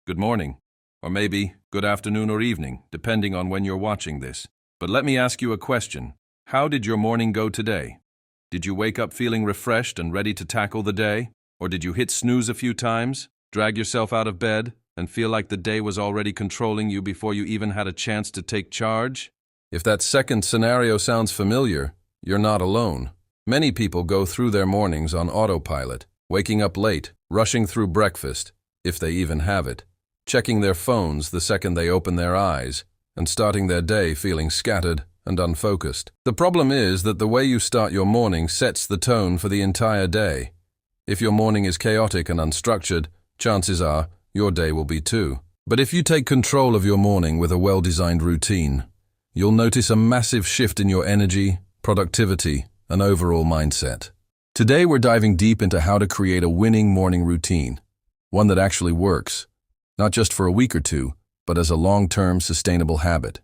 good morning, or maybe good afternoon or evening, depending on when you're watching this. But let me ask you a question. How did your morning go today? Did you wake up feeling refreshed and ready to tackle the day? Or did you hit snooze a few times, drag yourself out of bed, and feel like the day was already controlling you before you even had a chance to take charge? If that second scenario sounds familiar, you're not alone. Many people go through their mornings on autopilot, waking up late, rushing through breakfast, if they even have it, checking their phones the second they open their eyes, and starting their day feeling scattered and unfocused. The problem is that the way you start your morning sets the tone for the entire day. If your morning is chaotic and unstructured, chances are your day will be too. But if you take control of your morning with a well-designed routine, you'll notice a massive shift in your energy, productivity, and overall mindset. Today we're diving deep into how to create a winning morning routine, one that actually works, not just for a week or two, but as a long-term sustainable habit.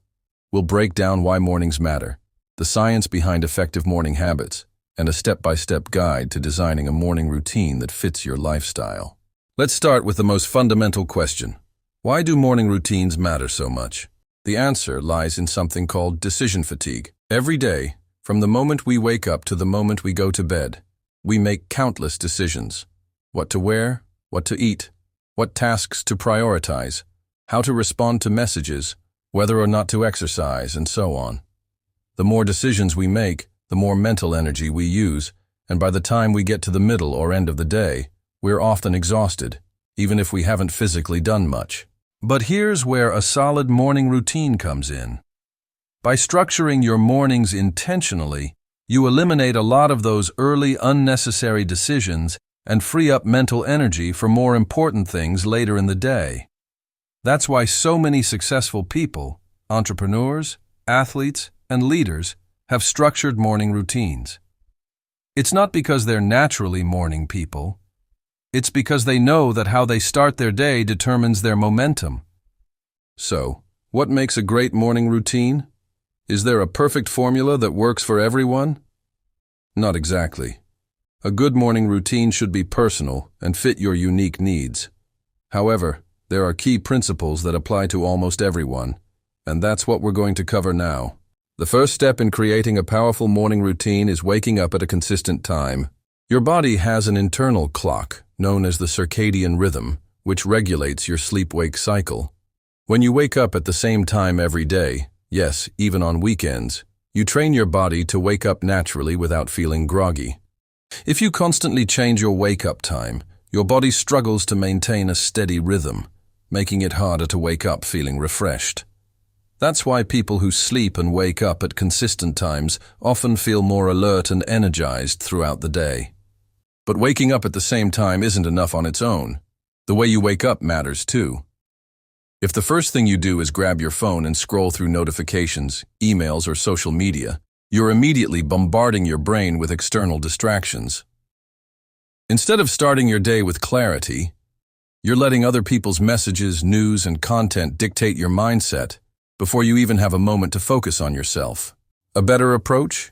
We'll break down why mornings matter, the science behind effective morning habits, and a step-by-step guide to designing a morning routine that fits your lifestyle. Let's start with the most fundamental question. Why do morning routines matter so much? The answer lies in something called decision fatigue. Every day, from the moment we wake up to the moment we go to bed, we make countless decisions. What to wear, what to eat, what tasks to prioritize, how to respond to messages, whether or not to exercise, and so on. The more decisions we make, the more mental energy we use, and by the time we get to the middle or end of the day, we're often exhausted, even if we haven't physically done much. But here's where a solid morning routine comes in. By structuring your mornings intentionally, you eliminate a lot of those early unnecessary decisions and free up mental energy for more important things later in the day. That's why so many successful people, entrepreneurs, athletes, and leaders have structured morning routines. It's not because they're naturally morning people. It's because they know that how they start their day determines their momentum. So, what makes a great morning routine? Is there a perfect formula that works for everyone? Not exactly. A good morning routine should be personal and fit your unique needs. However, there are key principles that apply to almost everyone, and that's what we're going to cover now. The first step in creating a powerful morning routine is waking up at a consistent time. Your body has an internal clock, known as the circadian rhythm, which regulates your sleep-wake cycle. When you wake up at the same time every day, yes, even on weekends, you train your body to wake up naturally without feeling groggy. If you constantly change your wake-up time, your body struggles to maintain a steady rhythm, making it harder to wake up feeling refreshed. That's why people who sleep and wake up at consistent times often feel more alert and energized throughout the day. But waking up at the same time isn't enough on its own. The way you wake up matters too. If the first thing you do is grab your phone and scroll through notifications, emails, or social media, you're immediately bombarding your brain with external distractions. Instead of starting your day with clarity, you're letting other people's messages, news, and content dictate your mindset before you even have a moment to focus on yourself. A better approach?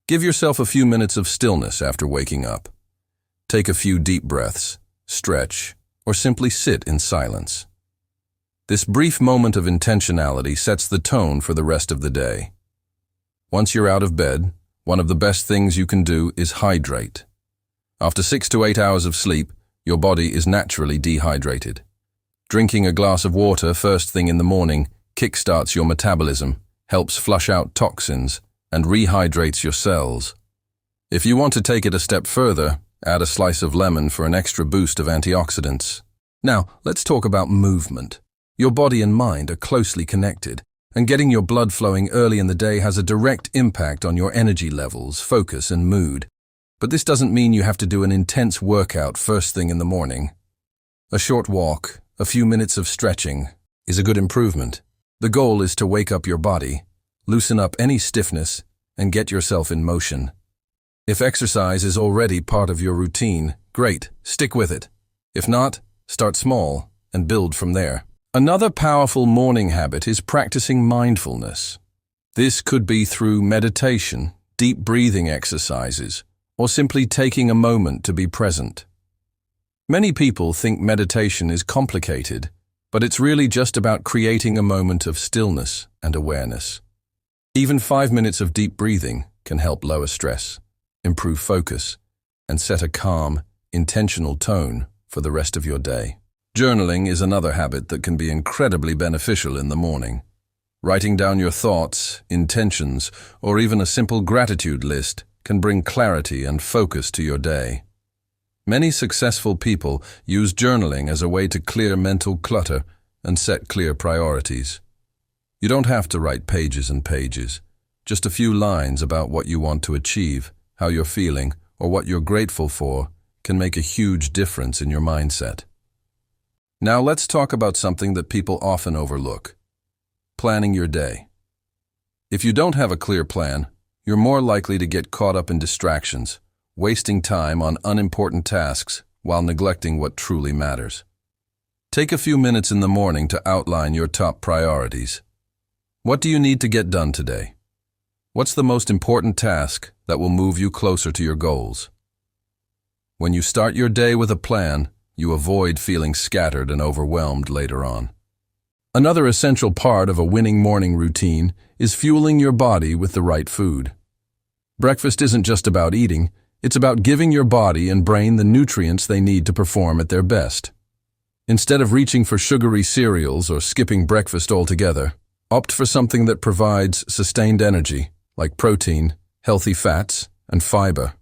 Give yourself a few minutes of stillness after waking up. Take a few deep breaths, stretch, or simply sit in silence. This brief moment of intentionality sets the tone for the rest of the day. Once you're out of bed, one of the best things you can do is hydrate. After 6 to 8 hours of sleep, your body is naturally dehydrated. Drinking a glass of water first thing in the morning kickstarts your metabolism, helps flush out toxins, and rehydrates your cells. If you want to take it a step further, add a slice of lemon for an extra boost of antioxidants. Now, let's talk about movement. Your body and mind are closely connected, and getting your blood flowing early in the day has a direct impact on your energy levels, focus, and mood. But this doesn't mean you have to do an intense workout first thing in the morning. A short walk, a few minutes of stretching, is a good improvement. The goal is to wake up your body, loosen up any stiffness, and get yourself in motion. If exercise is already part of your routine, great, stick with it. If not, start small and build from there. Another powerful morning habit is practicing mindfulness. This could be through meditation, deep breathing exercises, or simply taking a moment to be present. Many people think meditation is complicated, but it's really just about creating a moment of stillness and awareness. Even 5 minutes of deep breathing can help lower stress, improve focus, and set a calm, intentional tone for the rest of your day. Journaling is another habit that can be incredibly beneficial in the morning. Writing down your thoughts, intentions, or even a simple gratitude list can bring clarity and focus to your day. Many successful people use journaling as a way to clear mental clutter and set clear priorities. You don't have to write pages and pages. Just a few lines about what you want to achieve, how you're feeling, or what you're grateful for can make a huge difference in your mindset. Now let's talk about something that people often overlook: planning your day. If you don't have a clear plan, you're more likely to get caught up in distractions, wasting time on unimportant tasks while neglecting what truly matters. Take a few minutes in the morning to outline your top priorities. What do you need to get done today? What's the most important task that will move you closer to your goals? When you start your day with a plan, you avoid feeling scattered and overwhelmed later on. Another essential part of a winning morning routine is fueling your body with the right food. Breakfast isn't just about eating, it's about giving your body and brain the nutrients they need to perform at their best. Instead of reaching for sugary cereals or skipping breakfast altogether, opt for something that provides sustained energy, like protein, healthy fats, and fiber.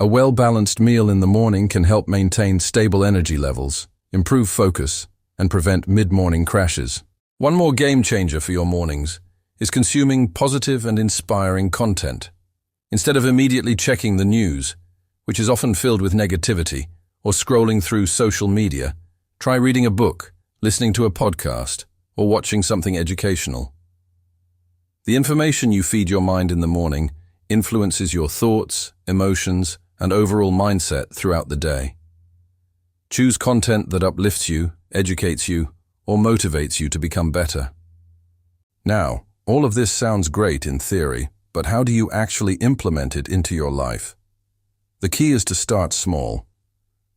A well-balanced meal in the morning can help maintain stable energy levels, improve focus, and prevent mid-morning crashes. One more game changer for your mornings is consuming positive and inspiring content. Instead of immediately checking the news, which is often filled with negativity, or scrolling through social media, try reading a book, listening to a podcast, or watching something educational. The information you feed your mind in the morning influences your thoughts, emotions, and overall mindset throughout the day. Choose content that uplifts you, educates you, or motivates you to become better. Now, all of this sounds great in theory, but how do you actually implement it into your life? The key is to start small.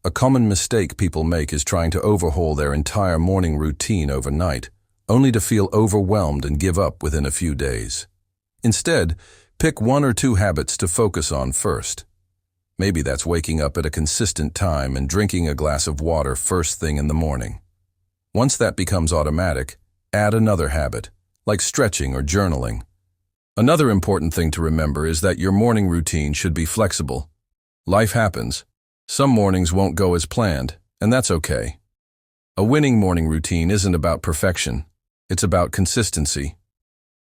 A common mistake people make is trying to overhaul their entire morning routine overnight, only to feel overwhelmed and give up within a few days. Instead, pick 1 or 2 habits to focus on first. Maybe that's waking up at a consistent time and drinking a glass of water first thing in the morning. Once that becomes automatic, add another habit, like stretching or journaling. Another important thing to remember is that your morning routine should be flexible. Life happens. Some mornings won't go as planned, and that's okay. A winning morning routine isn't about perfection. It's about consistency.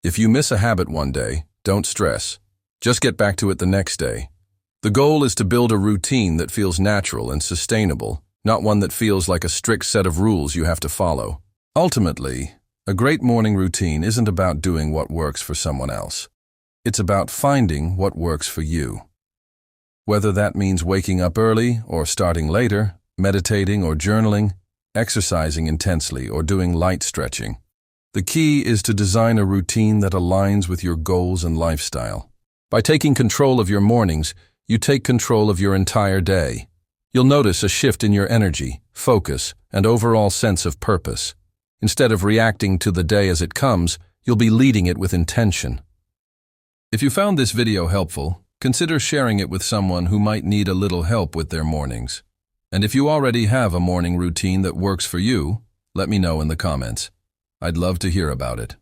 If you miss a habit one day, don't stress. Just get back to it the next day. The goal is to build a routine that feels natural and sustainable, not one that feels like a strict set of rules you have to follow. Ultimately, a great morning routine isn't about doing what works for someone else. It's about finding what works for you. Whether that means waking up early or starting later, meditating or journaling, exercising intensely or doing light stretching. The key is to design a routine that aligns with your goals and lifestyle. By taking control of your mornings, you take control of your entire day. You'll notice a shift in your energy, focus, and overall sense of purpose. Instead of reacting to the day as it comes, you'll be leading it with intention. If you found this video helpful, consider sharing it with someone who might need a little help with their mornings. And if you already have a morning routine that works for you, let me know in the comments. I'd love to hear about it.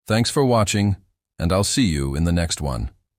Thanks for watching, and I'll see you in the next one.